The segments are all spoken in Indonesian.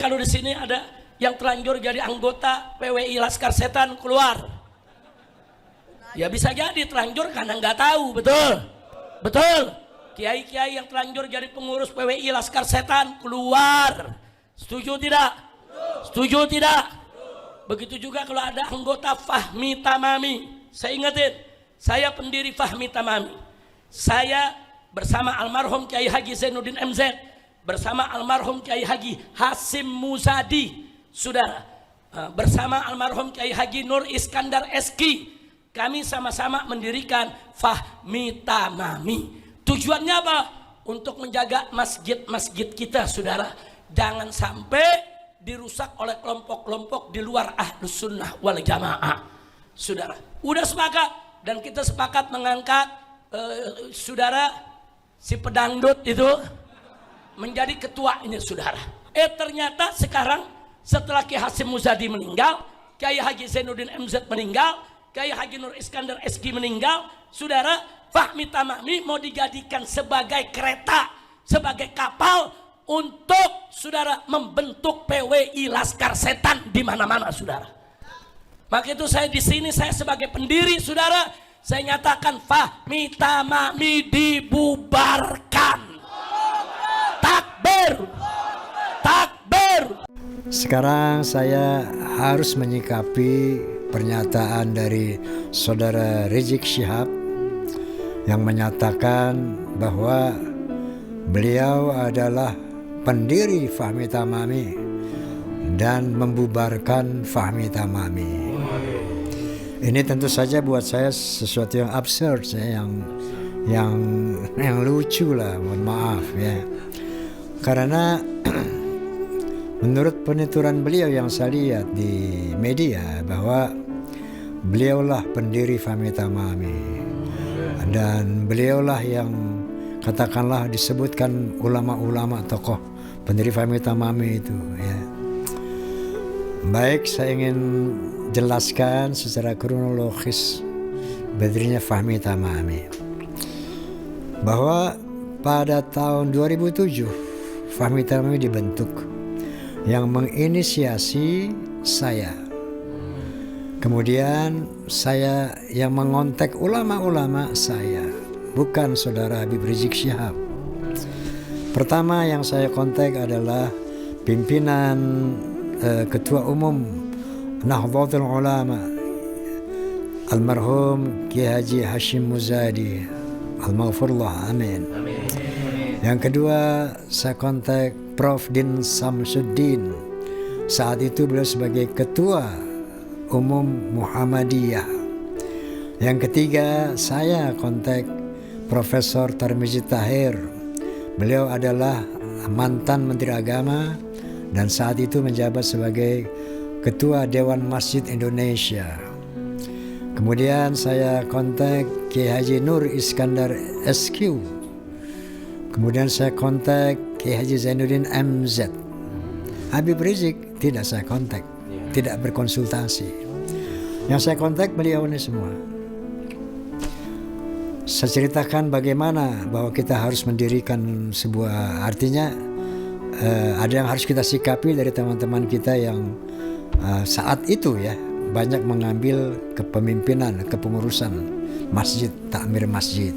Kalau di sini ada yang terlanjur jadi anggota PWI Laskar Setan keluar, ya bisa jadi terlanjur karena nggak tahu, betul, betul. Kiai-kiai yang terlanjur jadi pengurus PWI Laskar Setan keluar, setuju tidak? Setuju tidak? Begitu juga kalau ada anggota Fahmi Tamami, saya ingetin, saya pendiri Fahmi Tamami, saya bersama almarhum Kiai Haji Zainuddin MZ, bersama almarhum Kiai Haji Hasim Muzadi, saudara, bersama almarhum Kiai Haji Nur Iskandar Eski, kami sama-sama mendirikan Fahmi Tamami. Tujuannya apa? Untuk menjaga masjid-masjid kita, saudara, jangan sampai dirusak oleh kelompok-kelompok di luar Ahlus Sunnah wal Jamaah, saudara. Udah sepakat, dan kita sepakat mengangkat saudara si pedangdut itu menjadi ketuanya, saudara. Ternyata sekarang setelah Kiai Hasim Muzadi meninggal, Kiai Haji Zainuddin MZ meninggal, Kiai Haji Nur Iskandar Eski meninggal, saudara, Fahmi Tamami mau dijadikan sebagai kereta, sebagai kapal untuk saudara membentuk PWI Laskar Setan di mana-mana, saudara. Maka itu saya di sini, saya sebagai pendiri, saudara, saya nyatakan Fahmi Tamami dibubarkan. Takbir, takbir. Sekarang saya harus menyikapi pernyataan dari saudara Rizik Syihab yang menyatakan bahwa beliau adalah pendiri Fahmi Tamami dan membubarkan Fahmi Tamami. Ini tentu saja buat saya sesuatu yang absurd, yang lucu lah, mohon maaf ya. Karena menurut penuturan beliau yang saya lihat di media bahwa beliaulah pendiri Fahmi Tamami dan beliaulah yang katakanlah disebutkan ulama-ulama tokoh pendiri Fahmi Tamami itu ya. Baik, saya ingin jelaskan secara kronologis berdirinya Fahmi Tamami bahwa pada tahun 2007 Fahmi Tamami dibentuk, yang menginisiasi saya. Kemudian saya yang mengontak ulama-ulama saya, bukan saudara Habib Rizik Syihab. Pertama yang saya kontak adalah pimpinan Ketua Umum Nahdlatul Ulama almarhum Kiai Haji Hashim Muzadi, al-maghfurlah, amin. Yang kedua saya kontak Prof. Din Samsuddin, saat itu beliau sebagai Ketua Umum Muhammadiyah. Yang ketiga saya kontak Profesor Tarmizi Tahir, beliau adalah mantan Menteri Agama dan saat itu menjabat sebagai Ketua Dewan Masjid Indonesia. Kemudian saya kontak Kiai Haji Nur Iskandar SQ. Kemudian saya kontak Kiai Haji Zainuddin MZ. Habib Rizik tidak saya kontak, tidak berkonsultasi. Yang saya kontak beliau ini semua. Saya ceritakan bagaimana bahwa kita harus mendirikan sebuah, artinya ada yang harus kita sikapi dari teman-teman kita yang saat itu ya banyak mengambil kepemimpinan, kepengurusan masjid, takmir masjid.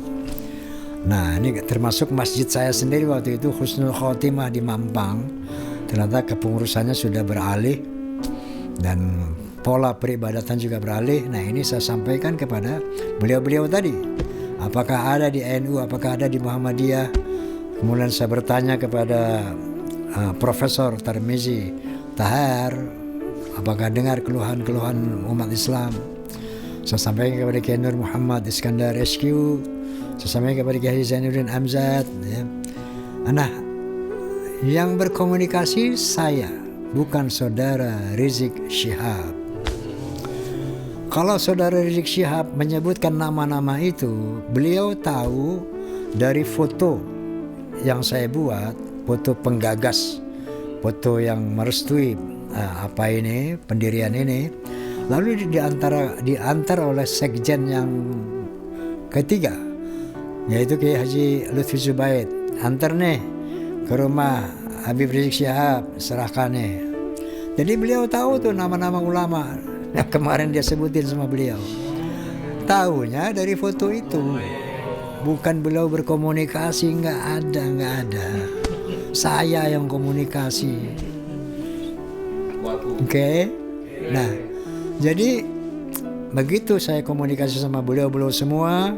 Nah ini termasuk masjid saya sendiri waktu itu, Husnul Khotimah di Mampang. Ternyata kepengurusannya sudah beralih dan pola peribadatan juga beralih. Nah ini saya sampaikan kepada beliau-beliau tadi, apakah ada di NU, apakah ada di Muhammadiyah. Kemudian saya bertanya kepada Profesor Tarmizi Tahir, apakah dengar keluhan-keluhan umat Islam. Saya sampaikan kepada Kiai Nur Muhammad Iskandar SQ, saya sampaikan kepada Kiai Zainuddin MZ ya. Nah, yang berkomunikasi saya, bukan saudara Rizik Syihab. Kalau saudara Rizik Syihab menyebutkan nama-nama itu, beliau tahu dari foto yang saya buat, foto penggagas, foto yang merestui apa ini, pendirian ini, lalu diantar oleh sekjen yang ketiga, yaitu Kiai Haji Lutfi Zubaid. Antar nih ke rumah Habib Rizik Syihab serahkannya. Jadi beliau tahu tuh nama-nama ulama yang kemarin dia sebutin sama beliau. Tahunya dari foto itu. Bukan beliau berkomunikasi, nggak ada. Saya yang komunikasi. Oke. Nah, jadi begitu saya komunikasi sama beliau semua,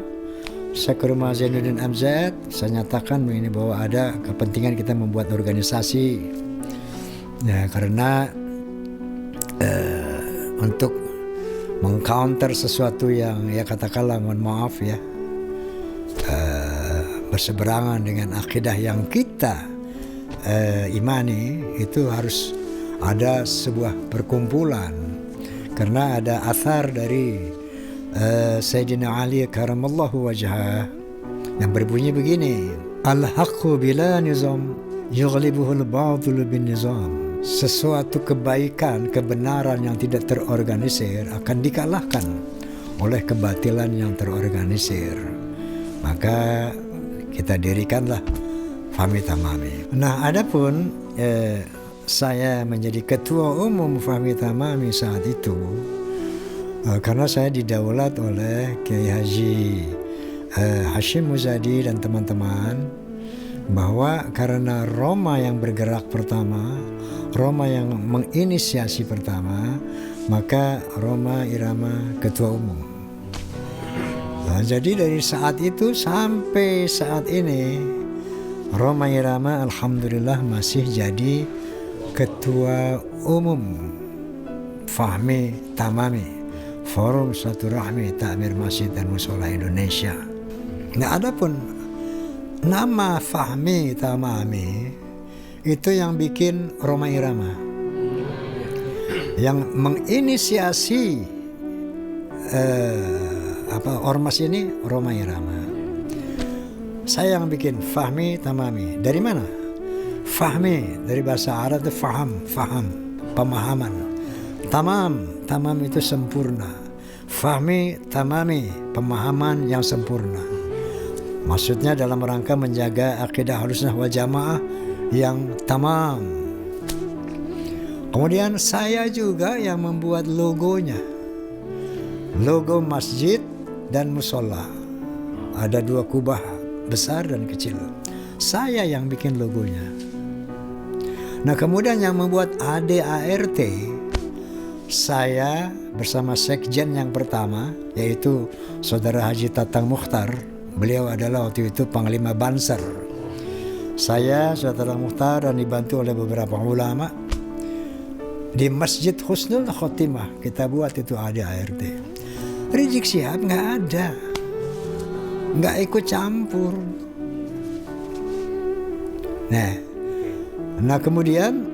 saya ke rumah Zainuddin MZ, saya nyatakan ini bahwa ada kepentingan kita membuat organisasi. Ya, karena untuk mengcounter sesuatu yang ya katakanlah mohon maaf ya berseberangan dengan akidah yang kita imani, itu harus ada sebuah perkumpulan. Karena ada athar dari Sayyidina Ali karamallahu wajhah yang berbunyi begini, al-haqqu bila nizam yughlibuhul batil bin nizam. Sesuatu kebaikan, kebenaran yang tidak terorganisir akan dikalahkan oleh kebatilan yang terorganisir. Maka kita dirikanlah Fahmi Tamami. Nah, adapun saya menjadi ketua umum Fahmi Tamami saat itu karena saya didaulat oleh Kiai Haji Hashim Muzadi dan teman-teman, bahwa karena Roma yang bergerak pertama, Roma yang menginisiasi pertama, maka Roma Irama ketua umum. Nah, jadi dari saat itu sampai saat ini Roma Irama alhamdulillah masih jadi ketua umum Fahmi Tamami, Forum Silaturahmi Takmir Masjid dan Mushola Indonesia. Nah, adapun nama Fahmi Tamami itu yang bikin Roma Irama, yang menginisiasi ormas ini Roma Irama. Saya yang bikin Fahmi Tamami. Dari mana? Fahmi dari bahasa Arab itu faham, pemahaman. Tamam itu sempurna. Fahmi Tamami, pemahaman yang sempurna. Maksudnya dalam rangka menjaga akidah Ahlussunnah wal Jamaah yang tamam. Kemudian saya juga yang membuat logonya. Logo masjid dan musola. Ada 2 kubah besar dan kecil. Saya yang bikin logonya. Nah, kemudian yang membuat ADART, saya bersama sekjen yang pertama, yaitu Saudara Haji Tatang Mukhtar. Beliau adalah waktu itu Panglima Banser. Saya, Saudara Mukhtar, dan dibantu oleh beberapa ulama. Di Masjid Husnul Khotimah kita buat itu ADART. Rizik Syihab nggak ada, nggak ikut campur. Nah kemudian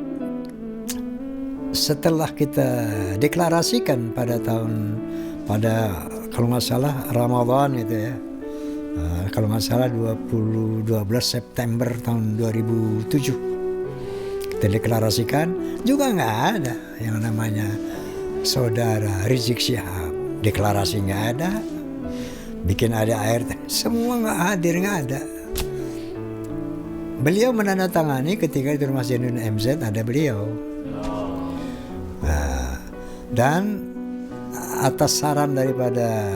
setelah kita deklarasikan pada kalau nggak salah Ramadan itu ya, kalau nggak salah 12 September tahun 2007 kita deklarasikan, juga nggak ada yang namanya Saudara Rizik Syihab. Deklarasi nggak ada, bikin ADART, semua nggak hadir, nggak ada. Beliau menandatangani ketika di rumah Zainuddin MZ ada beliau. Dan atas saran daripada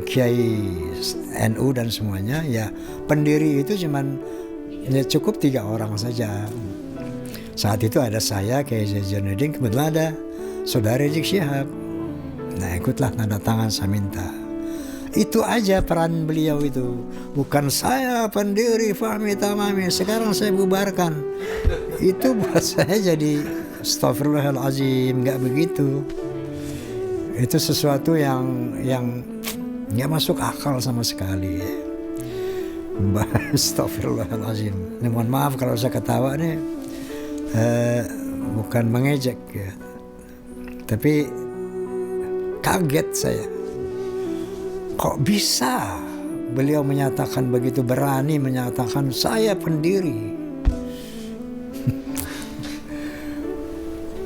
Kiai NU dan semuanya, ya pendiri itu cukup 3 orang saja. Saat itu ada saya, Kiai Zainuddin, kebetulan ada Saudara Rizik Syihab. Nah, ikutlah tanda tangan saya minta. Itu aja peran beliau itu. Bukan saya pendiri Fahmi Tamami, sekarang saya bubarkan. Itu buat saya jadi astagfirullahalazim, nggak begitu. Itu sesuatu yang nggak masuk akal sama sekali. Astagfirullahalazim. Mohon maaf kalau saya ketawa nih, bukan mengejek ya, tapi kaget saya. Kok bisa beliau menyatakan begitu, berani menyatakan saya pendiri.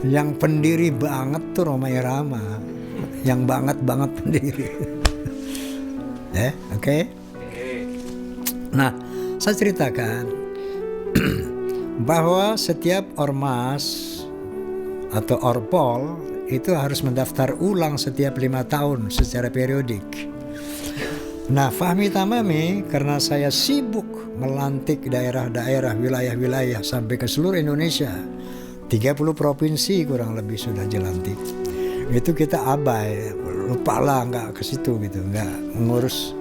Yang pendiri banget tuh Roma Irama, yang banget pendiri. Oke. Nah, saya ceritakan bahwa setiap ormas atau orpol itu harus mendaftar ulang setiap 5 tahun secara periodik. Nah, Fahmi Tamami karena saya sibuk melantik daerah-daerah, wilayah-wilayah sampai ke seluruh Indonesia, 30 provinsi kurang lebih sudah dilantik. Itu kita abai, lupa lah nggak ke situ gitu, nggak mengurus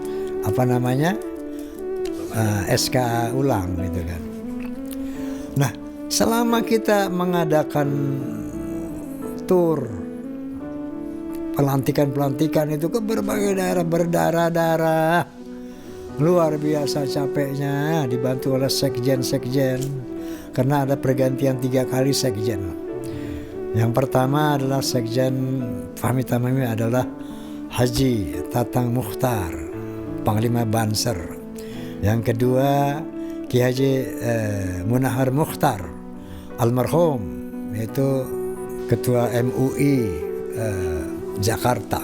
SK ulang gitu kan. Nah, selama kita mengadakan tur pelantikan itu ke berbagai daerah berdarah-darah, luar biasa capeknya, dibantu oleh sekjen karena ada pergantian 3 kali sekjen. Yang pertama adalah sekjen Fahmi Tamami adalah Haji Tatang Mukhtar, Panglima Banser. Yang kedua Ki Haji Munahar Mukhtar almarhum, yaitu Ketua MUI Jakarta.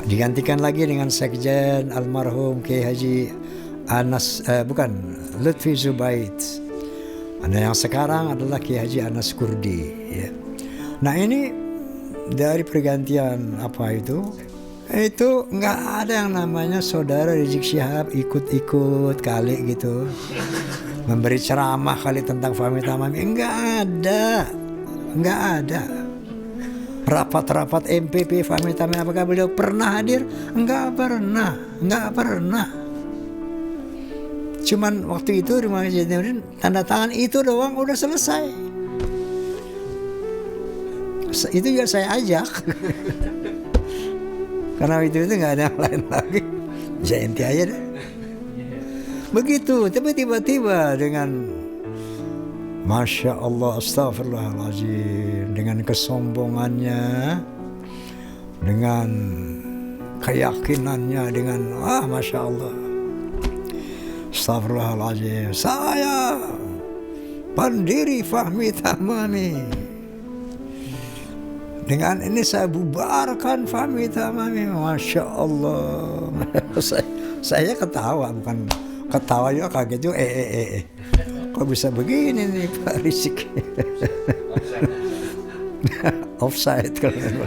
Digantikan lagi dengan sekjen almarhum Ki Haji Lutfi Zubaid. Nah, yang sekarang adalah Ki Haji Anas Kurdi ya. Nah, ini dari pergantian itu nggak ada yang namanya saudara Rizik Syihab ikut-ikut kali gitu memberi ceramah kali tentang Fahmi Tamami. Nggak ada rapat-rapat MPP Fahmi Tamami. Apakah beliau pernah hadir? Nggak pernah. Cuman waktu itu di Masjid Nurdin tanda tangan itu doang udah selesai. Itu juga saya ajak. Karena itu nggak ada yang lain lagi, bisa enti aja deh. Begitu, tapi tiba-tiba dengan Masya Allah, astagfirullahaladzim, dengan kesombongannya, dengan keyakinannya, dengan Masya Allah, astagfirullahaladzim, saya pendiri Fahmi Tamami. Dengan ini saya bubarkan Fahmi Tamami. Masya Allah. Saya ketawa, bukan ketawa juga kaget juga. Kok bisa begini nih Pak Rizik? Offside kalau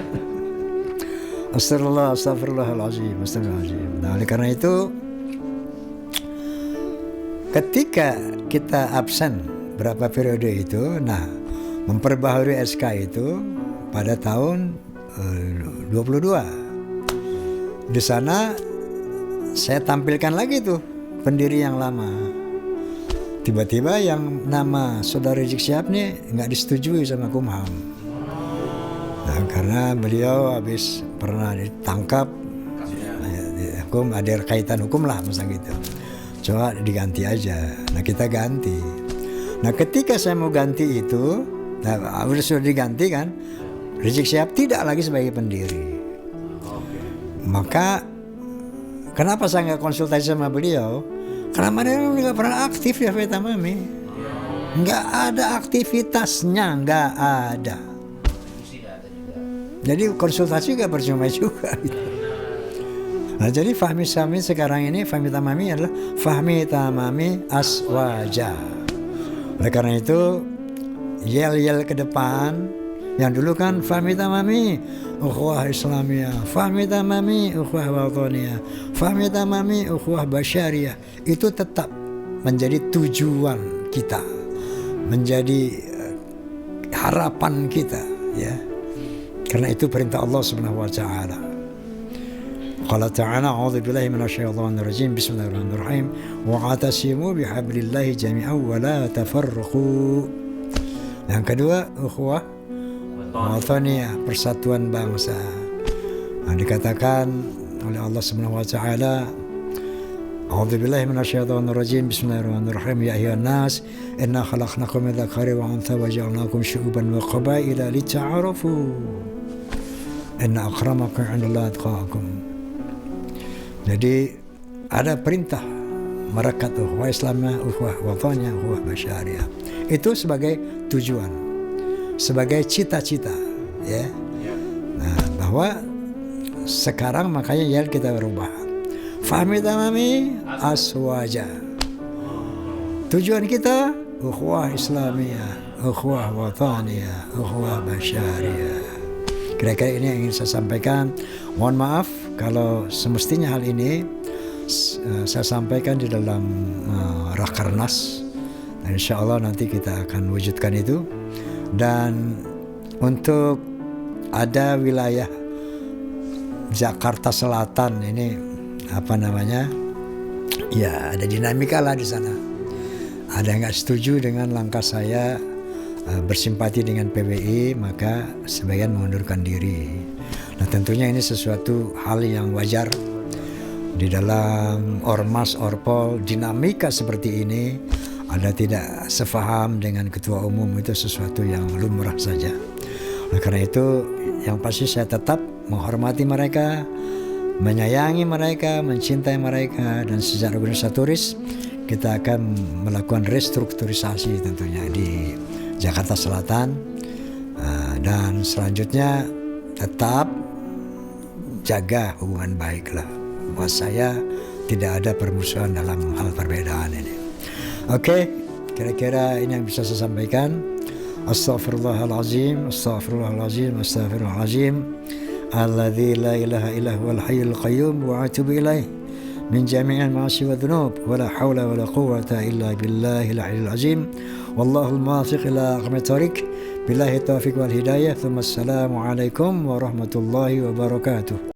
Astagfirullahaladzim. Nah, oleh karena itu ketika kita absen berapa periode itu, nah memperbaharui SK itu pada tahun 22. Di sana saya tampilkan lagi tuh pendiri yang lama. Tiba-tiba yang nama saudara Rizik Syihab nih nggak disetujui sama Kumham. Nah, karena beliau habis pernah ditangkap, hukum ada kaitan hukum lah masa gitu. Coba diganti aja. Nah, kita ganti. Nah, ketika saya mau ganti itu, sudah diganti kan, Rizik Syihab tidak lagi sebagai pendiri. Maka kenapa saya nggak konsultasi sama beliau? Karena beliau nggak pernah aktif ya Fahmi Tamami. Nggak ada aktivitasnya, nggak ada. Jadi konsultasi juga percuma juga. Nah, jadi Fahmi Tamami sekarang ini, Fahmi Tamami adalah Fahmi Tamami Aswaja. Oleh karena itu yel-yel ke depan. Yang dulu kan Fahmi Tamami ukhuwah Islamiyah, Fahmi Tamami ukhuwah Wataniyah, Fahmi Tamami ukhuwah Basyariyah, itu tetap menjadi tujuan kita, menjadi harapan kita ya. Karena itu perintah Allah Subhanahu wa taala. Qala ta'ala a'udzu billahi minasyaitonir rajim. Bismillahirrahmanirrahim. Wa'tasimu bihablillahi jami'an wa la tafarraqu. Yang kedua, ukhuwah Wataniyah, persatuan bangsa. Nah, dikatakan oleh Allah Subhanahu wa taala, A'udzubillahi minasyaitonir rajim. Bismillahirrahmanirrahim. Ya ayyuhan nas, inna khalaqnakum min dzakarin wa untha wa ja'alnakum syu'uban wa qabaila lita'arafu. Inna akramakum 'indallahi atqakum. Jadi ada perintah merekat ukhuwah Islamiyah, ukhuwah wataniyah, ukhuwah basyariyah. Itu sebagai tujuan, sebagai cita-cita ya. Nah, bahwa sekarang makanya ya kita berubah. Fahmi Tamami Aswaja. Tujuan kita ukhuwah Islamiyah, ukhuwah wataniyah, ukhuwah basyariyah. Kira-kira ini yang ingin saya sampaikan. Mohon maaf kalau semestinya hal ini saya sampaikan di dalam Rakernas. Dan insya Allah nanti kita akan wujudkan itu. Dan untuk ada wilayah Jakarta Selatan ini apa namanya? Ya ada dinamika lah di sana. Ada yang nggak setuju dengan langkah saya bersimpati dengan PBI, maka sebagian mengundurkan diri. Nah tentunya ini sesuatu hal yang wajar di dalam ormas orpol. Dinamika seperti ini ada tidak sefaham dengan ketua umum itu sesuatu yang lumrah saja. Nah, karena itu yang pasti saya tetap menghormati mereka, menyayangi mereka, mencintai mereka, dan secara organisatoris kita akan melakukan restrukturisasi tentunya di Jakarta Selatan, dan selanjutnya tetap jaga hubungan baiklah. Buat saya tidak ada permusuhan dalam hal perbedaan ini. Oke, kira-kira ini yang bisa saya sampaikan. Astaghfirullahalazim, astaghfirullahalazim, astaghfirullahalazim. Alladzi la ilaha illa huwal hayyul qayyum wa atubu ilaih min jami'il ma'asi wa dhunub wa la hawla wa la quwwata illa billahil aliyyil azim. Wallahul muwaffiq ila aqwamit thoriq. Billahi taufiq wal hidayah. Assalamu alaikum warahmatullahi wabarakatuh.